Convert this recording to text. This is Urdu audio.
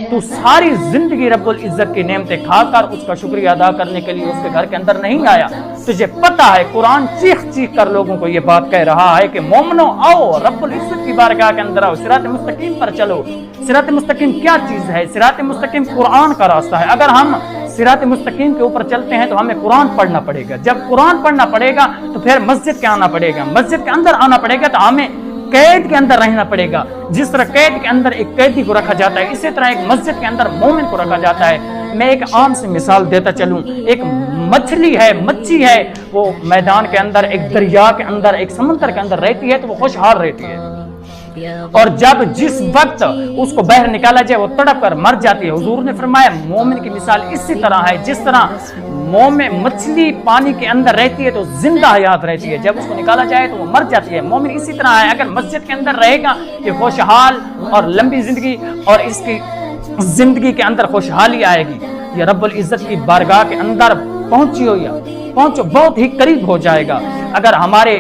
تو ساری زندگی رب العزت کی نعمتیں کھا کر اس کا شکریہ ادا کرنے کے لیے اس کے گھر کے اندر نہیں آیا. تجھے پتہ ہے قرآن چیخ چیخ کر لوگوں کو یہ بات کہہ رہا ہے کہ مومنو آؤ رب العزت کی بارگاہ کے اندر آؤ, صراط مستقیم پر چلو. صراط مستقیم کیا چیز ہے؟ صراط مستقیم قرآن کا راستہ ہے. اگر ہم صراط مستقیم کے اوپر چلتے ہیں تو ہمیں قرآن پڑھنا پڑے گا. جب قرآن پڑھنا پڑے گا تو پھر مسجد کے آنا پڑے گا. مسجد کے اندر آنا پڑے گا تو ہمیں قید کے اندر رہنا پڑے گا. جس طرح قید کے اندر ایک قیدی کو رکھا جاتا ہے, اسی طرح ایک مسجد کے اندر مومن کو رکھا جاتا ہے. میں ایک عام سی مثال دیتا چلوں. ایک مچھلی ہے, وہ میدان کے اندر, ایک دریا کے اندر, ایک سمندر کے اندر رہتی ہے تو وہ خوشحال رہتی ہے, اور جب جس وقت اس کو باہر نکالا جائے وہ تڑپ کر مر جاتی ہے. حضور نے فرمایا مومن کی مثال اسی طرح ہے. جس طرح مچھلی پانی کے اندر رہتی ہے تو زندہ حیات رہتی ہے, جب اس کو نکالا جائے تو وہ مر جاتی ہے. مومن اسی طرح ہے. اگر مسجد کے اندر رہے گا یہ خوشحال اور لمبی زندگی, اور اس کی زندگی کے اندر خوشحالی آئے گی. یہ رب العزت کی بارگاہ کے اندر پہنچو, بہت ہی قریب ہو جائے گا. اگر ہمارے